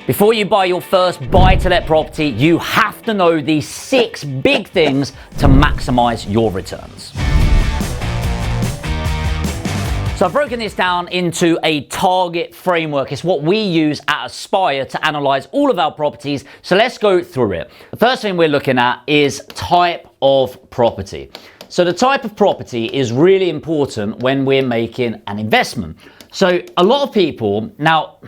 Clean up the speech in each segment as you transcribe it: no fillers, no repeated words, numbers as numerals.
Before you buy your first buy-to-let property, you have to know these 6 big things to maximize your returns. So I've broken this down into a target framework. It's what we use at Aspire to analyze all of our properties. So let's go through it. The first thing we're looking at is type of property. So the type of property is really important when we're making an investment. So a lot of people, now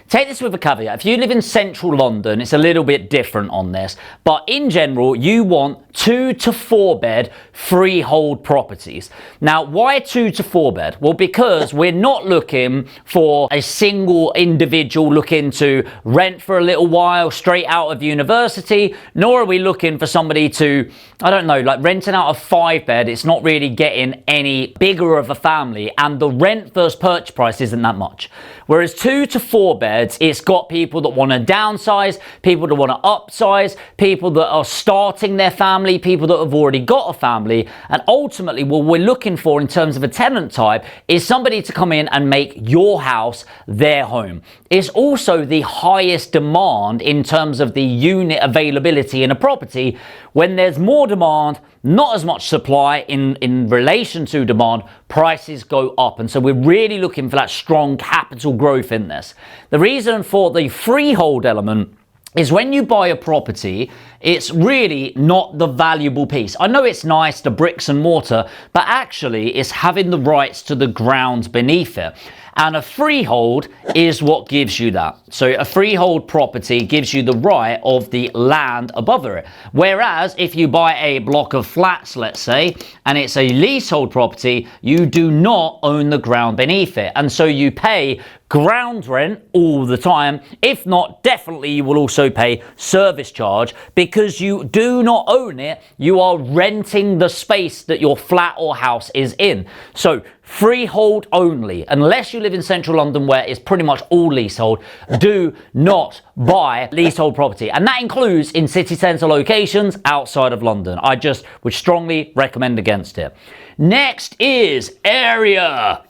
take this with a caveat. If you live in central London, it's a little bit different on this. But in general, you want 2 to 4 bed freehold properties. Now, why 2 to 4 bed? Well, because we're not looking for a single individual looking to rent for a little while straight out of university, nor are we looking for somebody to, I don't know, like renting out a 5 bed. It's not really getting any bigger of a family, and the rent versus purchase price isn't that much. Whereas 2 to 4 beds, it's got people that want to downsize, people that want to upsize, people that are starting their family, people that have already got a family. And ultimately, what we're looking for in terms of a tenant type is somebody to come in and make your house their home. It's also the highest demand in terms of the unit availability in a property. When there's more demand, not as much supply in relation to demand, prices go up. And so we're really looking for that strong capital growth in this. The reason for the freehold element is when you buy a property, it's really not the valuable piece. I know it's nice, the bricks and mortar, but actually it's having the rights to the ground beneath it. And a freehold is what gives you that. So a freehold property gives you the right of the land above it. Whereas if you buy a block of flats, let's say, and it's a leasehold property, you do not own the ground beneath it. And so you pay ground rent all the time. If not, definitely you will also pay service charge because you do not own it. You are renting the space that your flat or house is in. So freehold only, unless you live in central London where it's pretty much all leasehold. Do not buy leasehold property, and that includes in city centre locations outside of London. I just would strongly recommend against it. Next is area.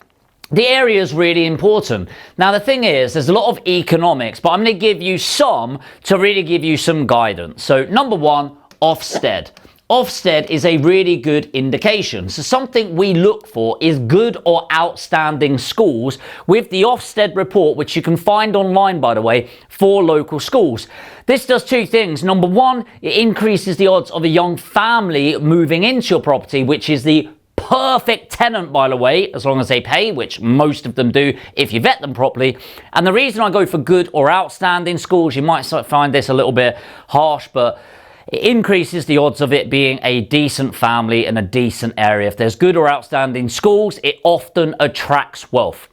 The area is really important. Now, the thing is, there's a lot of economics, but I'm going to give you some to really give you some guidance. So number 1, Ofsted. Ofsted is a really good indication. So something we look for is good or outstanding schools with the Ofsted report, which you can find online, by the way, for local schools. This does 2 things. Number 1, it increases the odds of a young family moving into your property, which is the perfect tenant, by the way, as long as they pay, which most of them do if you vet them properly. And the reason I go for good or outstanding schools, you might find this a little bit harsh, but it increases the odds of it being a decent family in a decent area. If there's good or outstanding schools, it often attracts wealth.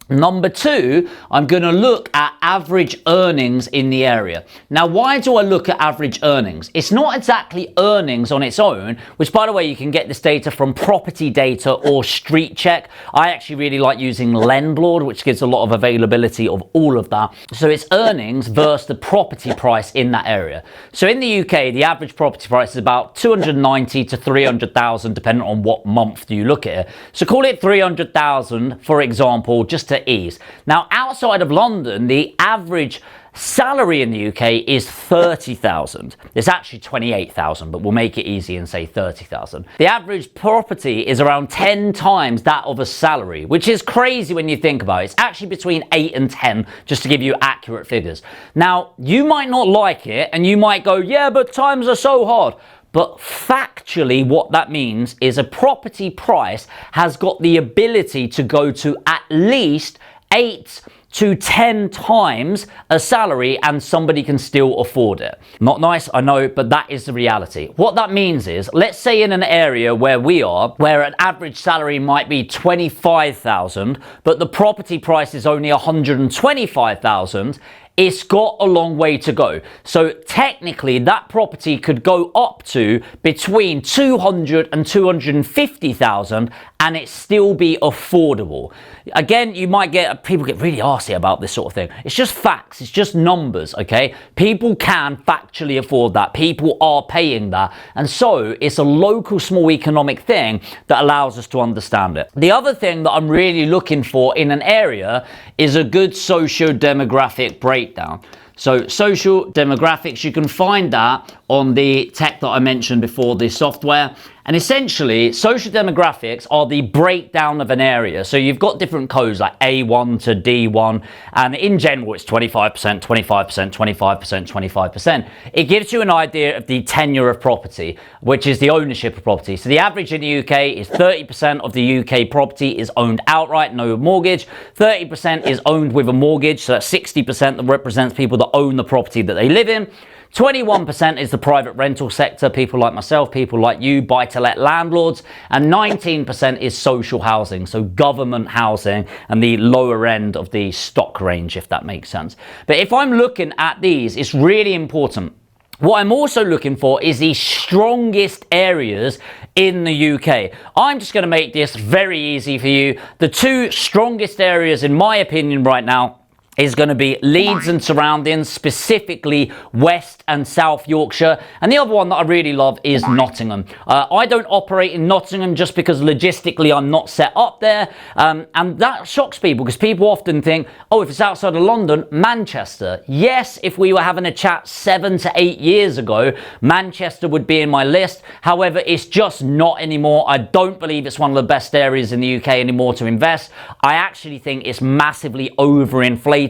Number 2, I'm going to look at average earnings in the area. Now, why do I look at average earnings? It's not exactly earnings on its own, which, by the way, you can get this data from Property Data or Street Check. I actually really like using Landlord, which gives a lot of availability of all of that. So it's earnings versus the property price in that area. So in the UK, the average property price is about 290 to 300,000, depending on what month you look at it. So call it 300,000, for example, just to ease. Now, outside of London, the average salary in the UK is 30,000. It's actually 28,000, but we'll make it easy and say 30,000. The average property is around 10 times that of a salary, which is crazy when you think about it. It's actually between 8 and 10, just to give you accurate figures. Now, you might not like it, and you might go, yeah, but times are so hard. But factually, what that means is a property price has got the ability to go to at least 8 to 10 times a salary, and somebody can still afford it. Not nice, I know, but that is the reality. What that means is, let's say in an area where we are, where an average salary might be 25,000, but the property price is only 125,000, it's got a long way to go. So technically that property could go up to between 200 and 250,000 and it still be affordable. Again, you might get, people get really arsy about this sort of thing. It's just facts, it's just numbers, okay? People can factually afford that. People are paying that. And so it's a local small economic thing that allows us to understand it. The other thing that I'm really looking for in an area is a good socio-demographic breakdown. So social demographics, you can find that on the tech that I mentioned before, the software. And essentially, social demographics are the breakdown of an area. So you've got different codes like A1 to D1. And in general, it's 25%, 25%, 25%, 25%. It gives you an idea of the tenure of property, which is the ownership of property. So the average in the UK is 30% of the UK property is owned outright, no mortgage. 30% is owned with a mortgage. So that's 60% that represents people that own the property that they live in. 21% is the private rental sector, people like myself, people like you, buy-to-let landlords, and 19% is social housing, so government housing and the lower end of the stock range, if that makes sense. But if I'm looking at these, it's really important. What I'm also looking for is the strongest areas in the UK. I'm just going to make this very easy for you. The two strongest areas, in my opinion, right now, is going to be Leeds and surroundings, specifically West and South Yorkshire. And the other one that I really love is Nottingham. I don't operate in Nottingham just because logistically I'm not set up there. And that shocks people because people often think, oh, if it's outside of London, Manchester. Yes, if we were having a chat 7 to 8 years ago, Manchester would be in my list. However, it's just not anymore. I don't believe it's one of the best areas in the UK anymore to invest. I actually think it's massively overinflated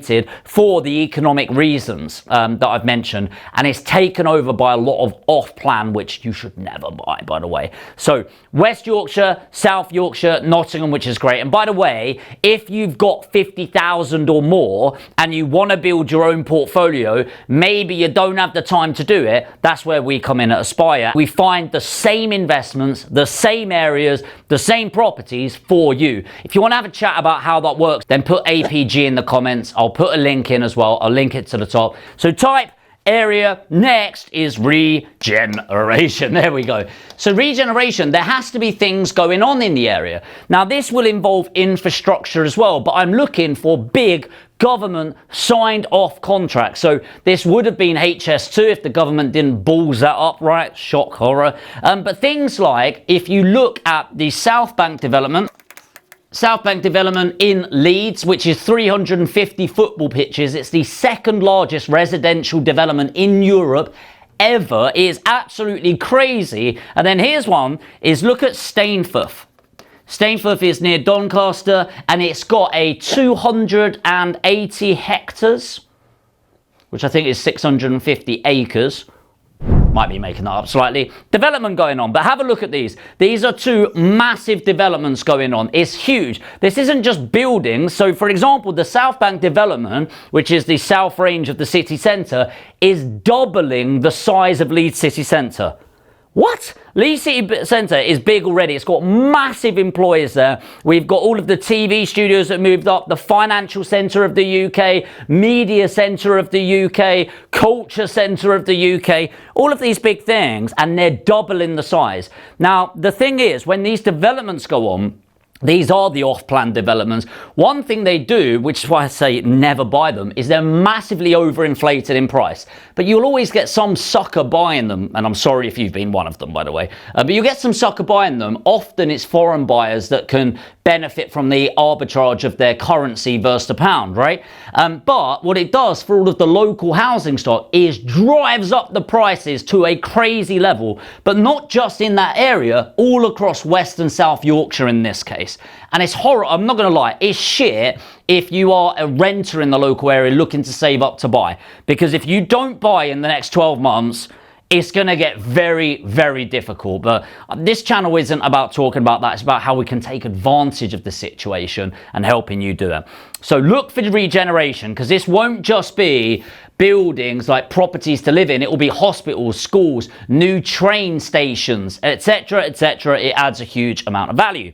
for the economic reasons that I've mentioned, and it's taken over by a lot of off-plan, which you should never buy, by the way. So West Yorkshire, South Yorkshire, Nottingham, which is great. And by the way, if you've got 50,000 or more and you want to build your own portfolio, maybe you don't have the time to do it, that's where we come in at Aspire. We find the same investments, the same areas, the same properties for you. If you want to have a chat about how that works, then put APG in the comments. I'll put a link in as well. I'll link it to the top. So type area. Next is regeneration. There we go. So regeneration, there has to be things going on in the area. Now this will involve infrastructure as well, but I'm looking for big government signed off contracts. So this would have been HS2 if the government didn't balls that up, right? Shock, horror. But things like, if you look at the South Bank development in Leeds, which is 350 football pitches. It's the second largest residential development in Europe ever. It is absolutely crazy. And then here's one, is look at Stainforth. Stainforth is near Doncaster, and it's got a 280 hectares, which I think is 650 acres. Might be making that up slightly. Development going on, but have a look at these. These are two massive developments going on. It's huge. This isn't just buildings. So for example, the South Bank development, which is the south range of the city centre, is doubling the size of Leeds city centre. What? Leeds City Centre is big already. It's got massive employers there. We've got all of the TV studios that moved up, the financial centre of the UK, media centre of the UK, culture centre of the UK, all of these big things, and they're doubling the size. Now, the thing is, when these developments go on, these are the off-plan developments. One thing they do, which is why I say never buy them, is they're massively overinflated in price. But you'll always get some sucker buying them, and I'm sorry if you've been one of them, by the way. But you get some sucker buying them. Often it's foreign buyers that can benefit from the arbitrage of their currency versus the pound, right? But what it does for all of the local housing stock is drives up the prices to a crazy level, but not just in that area, all across West and South Yorkshire in this case. And it's horrible. I'm not going to lie, it's shit if you are a renter in the local area looking to save up to buy. Because if you don't buy in the next 12 months, it's going to get very, very difficult. But this channel isn't about talking about that. It's about how we can take advantage of the situation and helping you do it. So look for the regeneration, because this won't just be buildings like properties to live in. It will be hospitals, schools, new train stations, etc., etc. It adds a huge amount of value.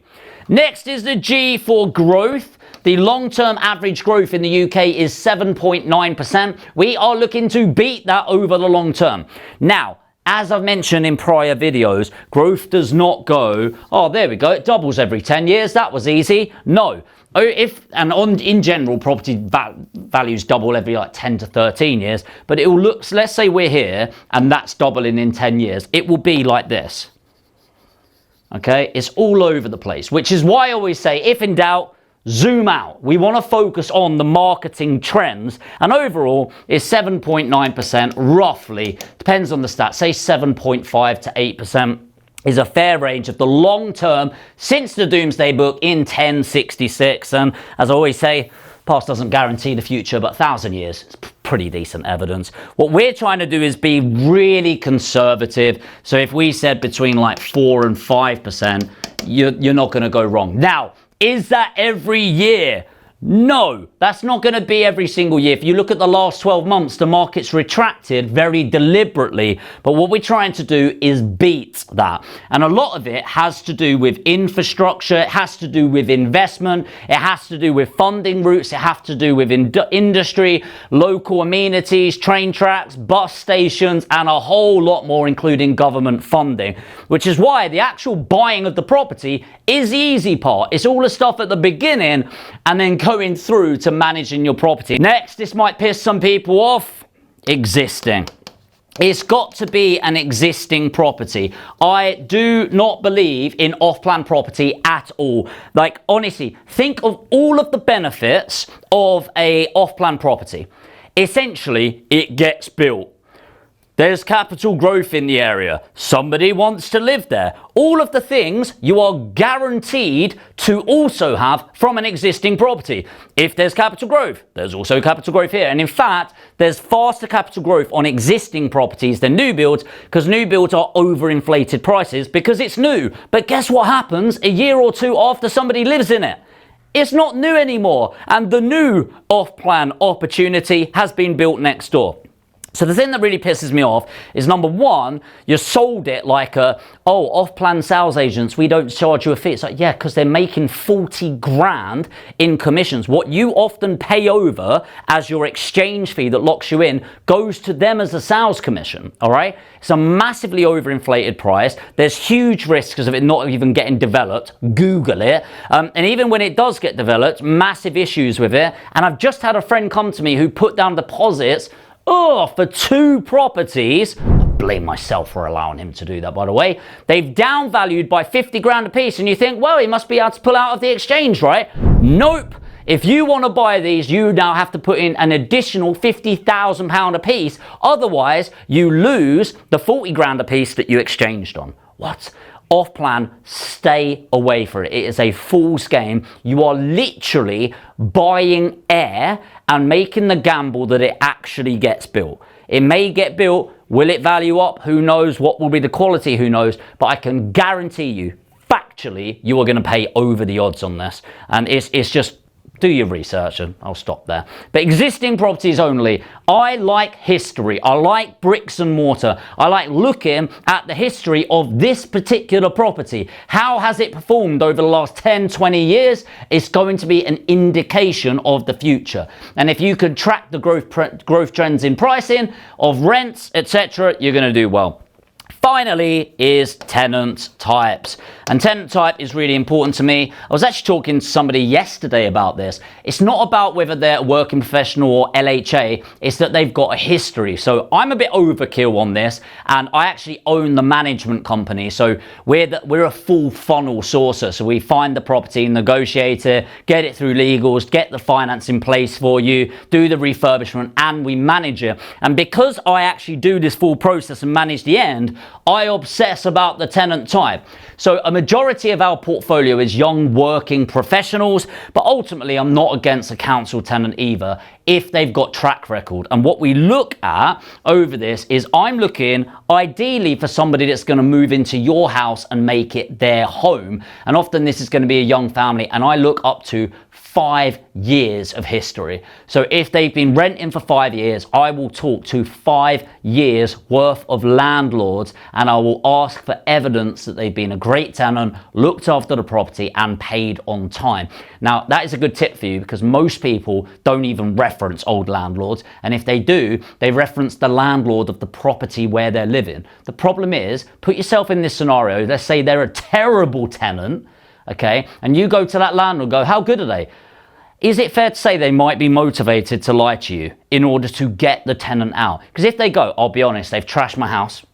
Next is the G for growth. The long-term average growth in the UK is 7.9%. We are looking to beat that over the long term. Now, as I've mentioned in prior videos, growth does not go, oh, there we go, it doubles every 10 years. That was easy. No. In general, property values double every like 10 to 13 years. But it will look, let's say we're here and that's doubling in 10 years. It will be like this. Okay, it's all over the place, which is why I always say, if in doubt, zoom out. We want to focus on the marketing trends, and overall is 7.9% roughly, depends on the stat, say 7.5 to 8% is a fair range of the long term since the Doomsday Book in 1066. And as I always say, past doesn't guarantee the future, but 1,000 years is pretty decent evidence. What we're trying to do is be really conservative. So if we said between like 4 and 5%, you're not going to go wrong. Now, is that every year? No, that's not going to be every single year. If you look at the last 12 months, the market's retracted very deliberately. But what we're trying to do is beat that. And a lot of it has to do with infrastructure. It has to do with investment. It has to do with funding routes. It has to do with industry, local amenities, train tracks, bus stations, and a whole lot more, including government funding, which is why the actual buying of the property is the easy part. It's all the stuff at the beginning and then going through to managing your property. Next, this might piss some people off, existing. It's got to be an existing property. I do not believe in off-plan property at all. Like, honestly, think of all of the benefits of a off-plan property. Essentially, it gets built. There's capital growth in the area. Somebody wants to live there. All of the things you are guaranteed to also have from an existing property. If there's capital growth, there's also capital growth here. And in fact, there's faster capital growth on existing properties than new builds, because new builds are overinflated prices because it's new. But guess what happens a year or two after somebody lives in it? It's not new anymore. And the new off-plan opportunity has been built next door. So the thing that really pisses me off is, number one, you sold it like off-plan sales agents, we don't charge you a fee. It's like, yeah, because they're making 40 grand in commissions. What you often pay over as your exchange fee that locks you in goes to them as a sales commission, all right? It's a massively overinflated price. There's huge risks of it not even getting developed. Google it. And even when it does get developed, massive issues with it. And I've just had a friend come to me who put down deposits for 2 properties. I blame myself for allowing him to do that, by the way. They've downvalued by 50 grand a piece, and you think, well, he must be able to pull out of the exchange, right? Nope. If you want to buy these, you now have to put in an additional £50,000 a piece. Otherwise, you lose the 40 grand a piece that you exchanged on. What? Off plan, stay away from it. It is a fool's game. You are literally buying air and making the gamble that it actually gets built. It may get built. Will it value up? Who knows? What will be the quality? Who knows? But I can guarantee you, factually, you are going to pay over the odds on this. And it's just, do your research, and I'll stop there. But existing properties only. I like history. I like bricks and mortar. I like looking at the history of this particular property. How has it performed over the last 10, 20 years? It's going to be an indication of the future. And if you can track the growth trends in pricing, of rents, etc., you're going to do well. Finally is tenant types. And tenant type is really important to me. I was actually talking to somebody yesterday about this. It's not about whether they're a working professional or LHA, it's that they've got a history. So I'm a bit overkill on this, and I actually own the management company. So we're a full funnel sourcer. So we find the property, negotiate it, get it through legals, get the finance in place for you, do the refurbishment, and we manage it. And because I actually do this full process and manage the end, I obsess about the tenant type. So a majority of our portfolio is young working professionals, but ultimately I'm not against a council tenant either if they've got track record. And what we look at over this is I'm looking ideally for somebody that's going to move into your house and make it their home. And often this is going to be a young family, and I look up to 5 years of history. So if they've been renting for 5 years, I will talk to 5 years worth of landlords, and I will ask for evidence that they've been a great tenant, looked after the property, and paid on time. Now, that is a good tip for you, because most people don't even reference old landlords. And if they do, they reference the landlord of the property where they're living. The problem is, put yourself in this scenario. Let's say they're a terrible tenant, okay? And you go to that landlord and go, how good are they? Is it fair to say they might be motivated to lie to you in order to get the tenant out? Because if they go, I'll be honest, they've trashed my house,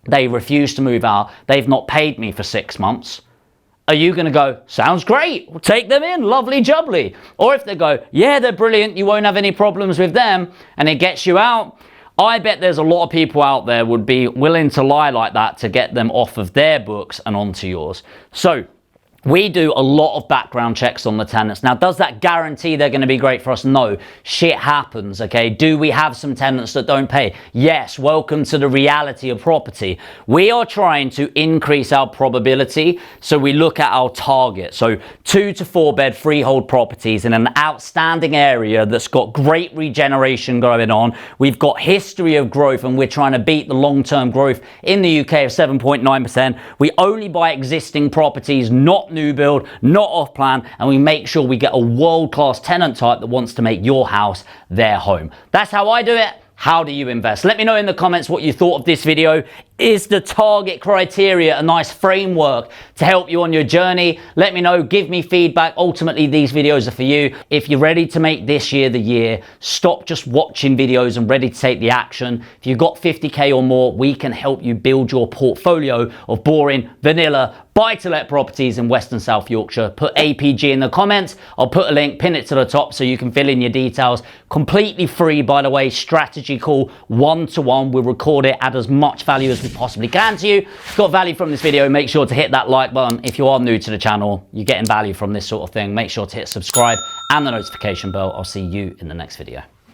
they refuse to move out, they've not paid me for 6 months, Are you going to go, sounds great, we'll take them in, lovely jubbly? Or if they go, yeah, they're brilliant, you won't have any problems with them, and it gets you out, I bet there's a lot of people out there would be willing to lie like that to get them off of their books and onto yours. So we do a lot of background checks on the tenants. Now, does that guarantee they're going to be great for us? No. Shit happens, okay? Do we have some tenants that don't pay? Yes. Welcome to the reality of property. We are trying to increase our probability, so we look at our target. So 2 to 4 bed freehold properties in an outstanding area that's got great regeneration going on. We've got history of growth, and we're trying to beat the long-term growth in the UK of 7.9%. We only buy existing properties, not new build, not off plan, and we make sure we get a world-class tenant type that wants to make your house their home. That's how I do it. How do you invest? Let me know in the comments what you thought of this video. Is the target criteria a nice framework to help you on your journey? Let me know, give me feedback. Ultimately, these videos are for you. If you're ready to make this year the year, stop just watching videos and ready to take the action. If you've got 50K or more, we can help you build your portfolio of boring, vanilla, buy-to-let properties in West and South Yorkshire. Put APG in the comments. I'll put a link, pin it to the top so you can fill in your details. Completely free, by the way, strategy call, one-to-one. We'll record it, add as much value as we possibly can to you. If you've got value from this video, make sure to hit that like button. If you are new to the channel, you're getting value from this sort of thing, make sure to hit subscribe and the notification bell. I'll see you in the next video.